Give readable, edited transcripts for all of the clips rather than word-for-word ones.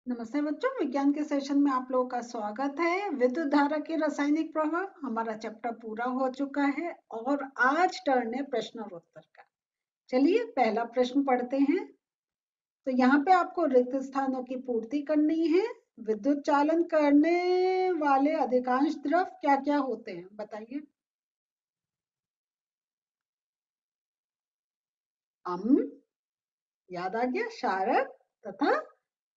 नमस्ते बच्चों, विज्ञान के सेशन में आप लोगों का स्वागत है। विद्युत धारा के रासायनिक प्रभाव हमारा चैप्टर पूरा हो चुका है और आज टर्न है प्रश्न और उत्तर का। चलिए पहला प्रश्न पढ़ते हैं। तो यहाँ पे आपको रिक्त स्थानों की पूर्ति करनी है। विद्युत चालन करने वाले अधिकांश द्रव क्या क्या होते हैं बताइए। अम्ल, याद आ गया, क्षारक तथा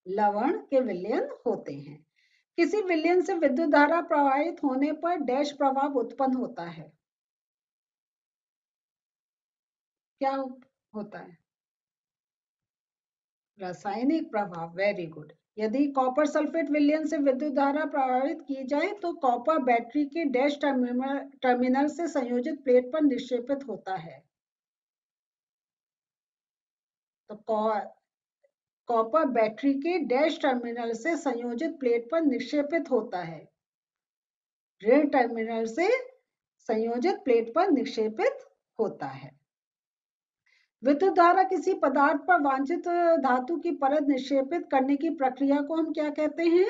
लवण के विलयन होते हैं। किसी विलयन से विद्युत धारा प्रवाहित होने पर डैश प्रभाव उत्पन्न होता है। क्या होता है? रासायनिक प्रभाव। Very good. यदि कॉपर सल्फेट विलयन से विद्युत धारा प्रवाहित की जाए तो कॉपर बैटरी के डैश टर्मिनल से संयोजित प्लेट पर निक्षेपित होता है। तो कॉपर बैटरी के डैश टर्मिनल से संयोजित प्लेट पर निक्षेपित होता है। ऋण टर्मिनल से संयोजित प्लेट पर निक्षेपित होता है। विद्युत धारा किसी पदार्थ पर वांछित धातु की परत निक्षेपित करने की प्रक्रिया को हम क्या कहते हैं?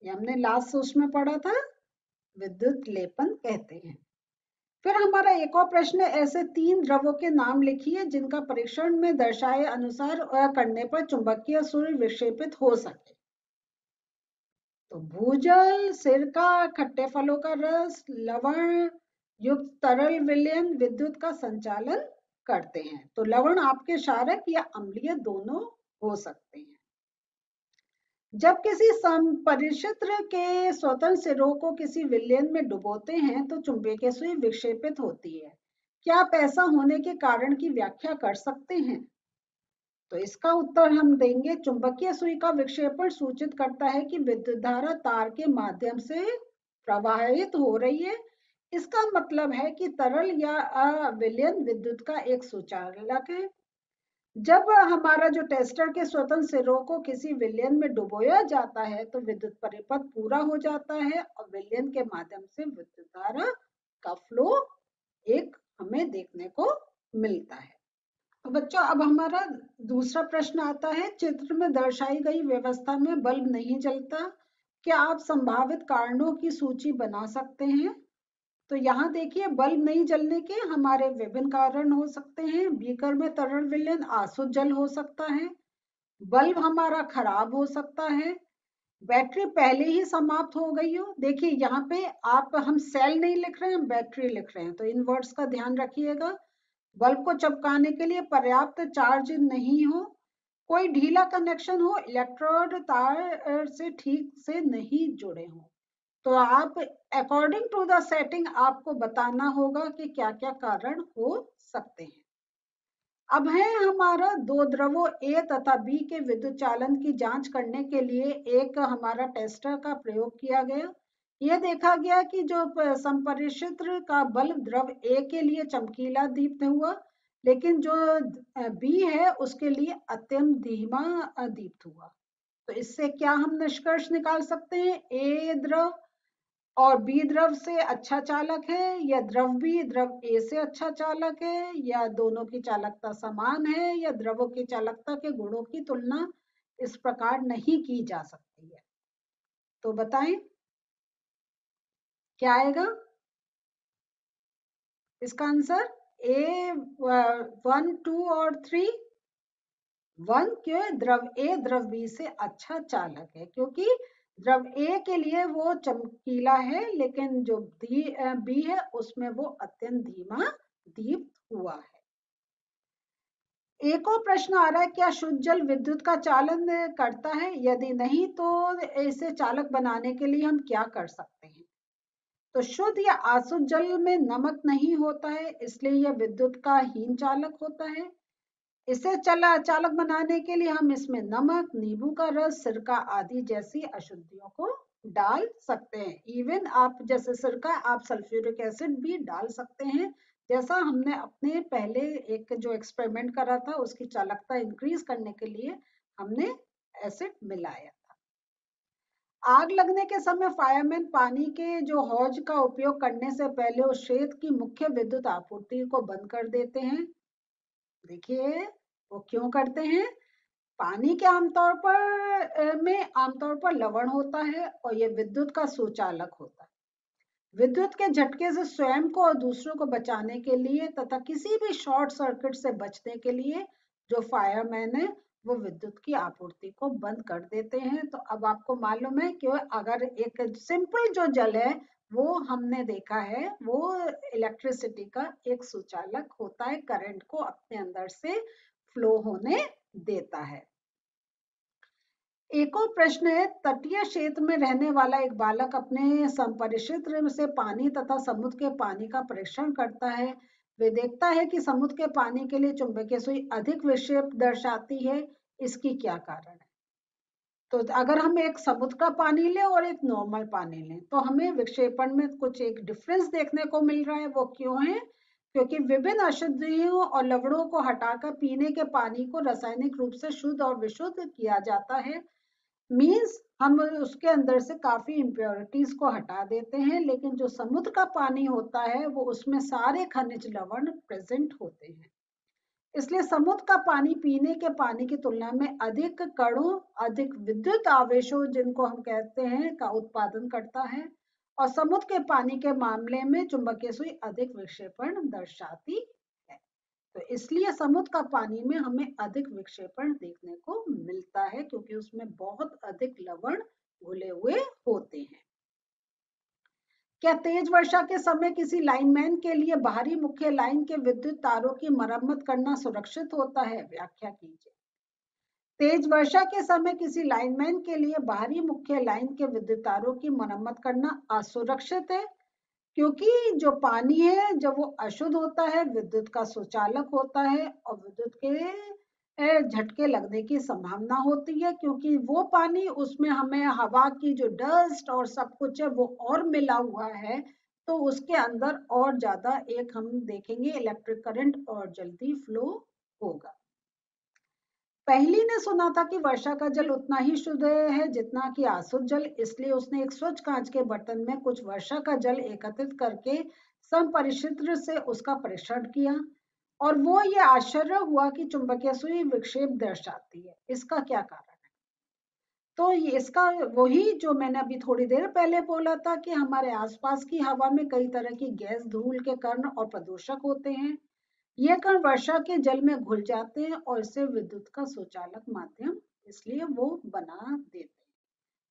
ये हमने लास्ट उसमें पढ़ा था, विद्युत लेपन कहते हैं। फिर हमारा एक और प्रश्न है, ऐसे 3 द्रवों के नाम लिखिए जिनका परीक्षण में दर्शाए अनुसार करने पर चुंबकीय सूर्य विक्षेपित हो सके। तो भूजल, सिरका, खट्टे फलों का रस, लवण युक्त तरल विलयन विद्युत का संचालन करते हैं। तो लवण आपके क्षारक या अम्लीय दोनों हो सकते हैं। जब किसी संपरिक्षित्र के स्वतंत्र सिरों को किसी विलयन में डुबोते हैं तो चुंबकीय सुई विक्षेपित होती है। क्या आप ऐसा होने के कारण की व्याख्या कर सकते हैं? तो इसका उत्तर हम देंगे, चुंबकीय सुई का विक्षेपण सूचित करता है कि विद्युत धारा तार के माध्यम से प्रवाहित हो रही है। इसका मतलब है कि तरल या विलयन विद्युत का एक सुचालक है। जब हमारा जो टेस्टर के स्वतंत्र सिरों को किसी विलयन में डुबोया जाता है तो विद्युत परिपथ पूरा हो जाता है और विलयन के माध्यम से विद्युत धारा का फ्लो एक हमें देखने को मिलता है। तो बच्चों अब हमारा दूसरा प्रश्न आता है, चित्र में दर्शाई गई व्यवस्था में बल्ब नहीं जलता, क्या आप संभावित कारणों की सूची बना सकते हैं? तो यहाँ देखिए, बल्ब नहीं जलने के हमारे विभिन्न कारण हो सकते हैं। बीकर में तरल विलयन आसुत जल हो सकता है, बल्ब हमारा खराब हो सकता है, बैटरी पहले ही समाप्त हो गई हो। देखिए यहाँ पे आप हम सेल नहीं लिख रहे हैं, हम बैटरी लिख रहे हैं, तो इन वर्ड्स का ध्यान रखिएगा। बल्ब को चमकाने के लिए पर्याप्त चार्ज नहीं हो, कोई ढीला कनेक्शन हो, इलेक्ट्रोड तार से ठीक से नहीं जुड़े हो। तो आप अकॉर्डिंग टू द सेटिंग आपको बताना होगा कि क्या क्या कारण हो सकते हैं। अब है हमारा 2 द्रवों ए तथा बी के विद्युत चालन की जांच करने के लिए एक हमारा टेस्टर का प्रयोग किया गया। यह देखा गया कि जो संपरिक्षित्र का बल्ब द्रव ए के लिए चमकीला दीप्त हुआ, लेकिन जो बी है उसके लिए अत्यंत धीमा दीप्त हुआ। तो इससे क्या हम निष्कर्ष निकाल सकते हैं? ए द्रव और बी द्रव से अच्छा चालक है, या द्रव बी द्रव ए से अच्छा चालक है, या दोनों की चालकता समान है, या द्रवों की चालकता के गुणों की तुलना इस प्रकार नहीं की जा सकती है। तो बताएं क्या आएगा इसका आंसर? ए 1, 2 और 3। 1 क्यों? द्रव ए द्रव बी से अच्छा चालक है, क्योंकि द्रव ए के लिए वो चमकीला है, लेकिन जो बी है उसमें वो अत्यंत धीमा दीप्त हुआ है। एक और प्रश्न आ रहा है, क्या शुद्ध जल विद्युत का चालन करता है? यदि नहीं तो इसे चालक बनाने के लिए हम क्या कर सकते हैं? तो शुद्ध या अशुद्ध जल में नमक नहीं होता है, इसलिए यह विद्युत का हीन चालक होता है। इसे चालक बनाने के लिए हम इसमें नमक, नींबू का रस, सिरका आदि जैसी अशुद्धियों को डाल सकते हैं। इवन आप जैसे सिरका, आप सल्फ्यूरिक एसिड भी डाल सकते हैं, जैसा हमने अपने पहले एक जो एक्सपेरिमेंट करा था उसकी चालकता इंक्रीज करने के लिए हमने एसिड मिलाया था। आग लगने के समय फायरमैन पानी के जो हौज का उपयोग करने से पहले उस क्षेत्र की मुख्य विद्युत आपूर्ति को बंद कर देते हैं। देखिए वो क्यों करते हैं? पानी के आमतौर पर लवण होता है और यह विद्युत का सुचालक होता है। विद्युत के झटके से स्वयं को और दूसरों को बचाने के लिए तथा किसी भी शॉर्ट सर्किट से बचने के लिए जो फायरमैन है वो विद्युत की आपूर्ति को बंद कर देते हैं। तो अब आपको मालूम है कि अगर एक सिंपल जो जल है वो हमने देखा है वो इलेक्ट्रिसिटी का एक सुचालक होता है, करंट को अपने अंदर से फ्लो होने देता है। एक और प्रश्न है, तटीय क्षेत्र में रहने वाला एक बालक अपने संपरिक्षित्र से पानी तथा समुद्र के पानी का परीक्षण करता है। वे देखता है कि समुद्र के पानी के लिए चुंबकीय सुई अधिक विक्षेप दर्शाती है। इसकी क्या कारण है? तो अगर हम एक समुद्र का पानी लें और एक नॉर्मल पानी लें तो हमें विक्षेपण में कुछ एक डिफरेंस देखने को मिल रहा है। वो क्यों है? क्योंकि विभिन्न अशुद्धियों और लवणों को हटाकर पीने के पानी को रासायनिक रूप से शुद्ध और विशुद्ध किया जाता है। मीन्स हम उसके अंदर से काफी इम्प्योरिटीज को हटा देते हैं, लेकिन जो समुद्र का पानी होता है वो उसमें सारे खनिज लवण प्रेजेंट होते हैं। इसलिए समुद्र का पानी पीने के पानी की तुलना में अधिक कणों, अधिक विद्युत आवेशों जिनको हम कहते हैं का उत्पादन करता है और समुद्र के पानी के मामले में चुंबकीय सुई अधिक विक्षेपण दर्शाती है। तो इसलिए समुद्र का पानी में हमें अधिक विक्षेपण देखने को मिलता है क्योंकि उसमें बहुत अधिक लवण घुले हुए होते हैं। क्या तेज वर्षा के समय किसी लाइनमैन के लिए बाहरी मुख्य लाइन के विद्युत तारों की मरम्मत करना सुरक्षित होता है? व्याख्या कीजिए। तेज वर्षा के समय किसी लाइनमैन के लिए बाहरी मुख्य लाइन के विद्युत तारों की मरम्मत करना असुरक्षित है क्योंकि जो पानी है जब वो अशुद्ध होता है विद्युत का सुचालक होता है और विद्युत के झटके लगने की संभावना होती है क्योंकि वो पानी उसमें हमें हवा की जो डस्ट और सब कुछ है वो और मिला हुआ है, तो उसके अंदर और ज्यादा एक हम देखेंगे इलेक्ट्रिक करंट और जल्दी फ्लो होगा। पहली ने सुना था कि वर्षा का जल उतना ही शुद्ध है जितना कि अशुद्ध जल, इसलिए उसने एक स्वच्छ कांच के बर्तन में कुछ वर्षा का जल एकत्रित करके समपरिक्षित्र से उसका परीक्षण किया और वो ये आश्चर्य हुआ कि चुंबकीय सुई विक्षेप दर्शाती है। इसका क्या कारण है? तो ये इसका वही जो मैंने अभी थोड़ी देर पहले बोला था कि हमारे आसपास की हवा में कई तरह की गैस, धूल के कण और प्रदूषक होते हैं। ये कण वर्षा के जल में घुल जाते हैं और इससे विद्युत का सुचालक माध्यम इसलिए वो बना देते हैं।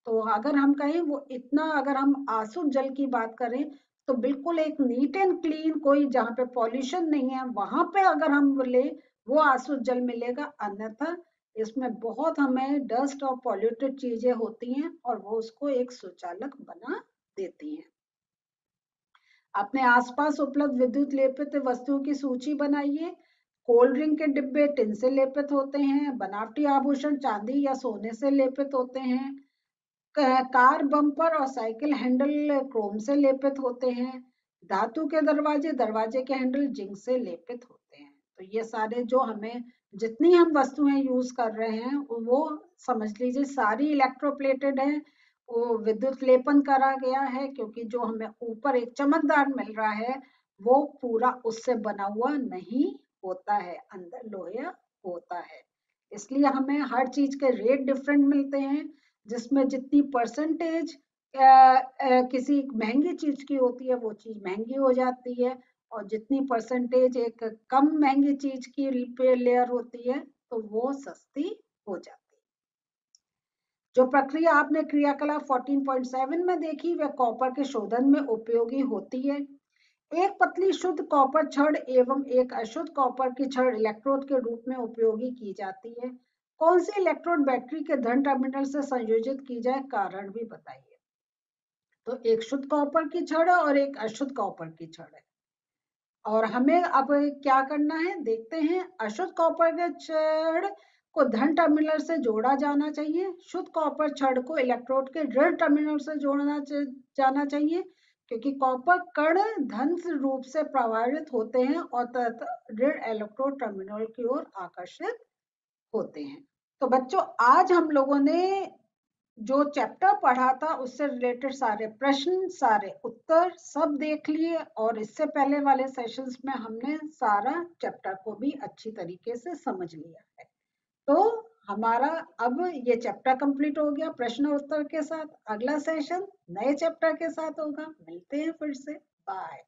तो अगर हम कहें वो इतना, अगर हम अशुद्ध जल की बात करें तो बिल्कुल एक नीट एंड क्लीन कोई जहाँ पे पॉल्यूशन नहीं है वहां पे अगर हम ले वो अशुद्ध जल मिलेगा, अन्यथा इसमें बहुत हमें डस्ट और पॉल्यूटेड चीजें होती हैं और वो उसको एक सुचालक बना देती हैं। अपने आसपास उपलब्ध विद्युत लेपित वस्तुओं की सूची बनाइए। कोल्ड ड्रिंक के डिब्बे टिन से लेपित होते हैं। बनावटी आभूषण चांदी या सोने से लेपित होते हैं। कार बम्पर और साइकिल हैंडल क्रोम से लेपित होते हैं। धातु के दरवाजे, दरवाजे के हैंडल जिंक से लेपित होते हैं। तो ये सारे जो हमें जितनी हम वस्तुएं यूज कर रहे हैं वो समझ लीजिए सारी इलेक्ट्रोप्लेटेड है। वो विद्युत लेपन करा गया है क्योंकि जो हमें ऊपर एक चमकदार मिल रहा है वो पूरा उससे बना हुआ नहीं होता है, अंदर लोहा होता है। इसलिए हमें हर चीज के रेट डिफरेंट मिलते हैं, जिसमें जितनी परसेंटेज किसी महंगी चीज की होती है वो चीज महंगी हो जाती है और जितनी परसेंटेज एक कम महंगी चीज की पे लेयर होती है तो वो सस्ती हो जाती है। जो प्रक्रिया आपने क्रियाकलाप 14.7 में देखी वह कॉपर के शोधन में उपयोगी होती है। एक पतली शुद्ध कॉपर छड़ एवं एक अशुद्ध कॉपर की छड़ इलेक्ट्रोड के रूप में उपयोगी की जाती है। कौन सी इलेक्ट्रोड बैटरी के धन टर्मिनल से संयोजित की जाए, कारण भी बताइए। तो एक शुद्ध कॉपर की छड़ और एक अशुद्ध कॉपर की छड़ है और हमें अब क्या करना है देखते हैं। अशुद्ध कॉपर के छड़ को धन टर्मिनल से जोड़ा जाना चाहिए। शुद्ध कॉपर छड़ को इलेक्ट्रोड के ऋण टर्मिनल से जोड़ना जाना चाहिए क्योंकि कॉपर कण धन रूप से प्रभावित होते हैं और ऋण इलेक्ट्रोड टर्मिनल की ओर आकर्षित होते हैं। तो बच्चों आज हम लोगों ने जो चैप्टर पढ़ा था उससे रिलेटेड सारे प्रश्न, सारे उत्तर सब देख लिए और इससे पहले वाले सेशंस में हमने सारा चैप्टर को भी अच्छी तरीके से समझ लिया है। तो हमारा अब ये चैप्टर कंप्लीट हो गया प्रश्न उत्तर के साथ। अगला सेशन नए चैप्टर के साथ होगा। मिलते हैं फिर से। बाय।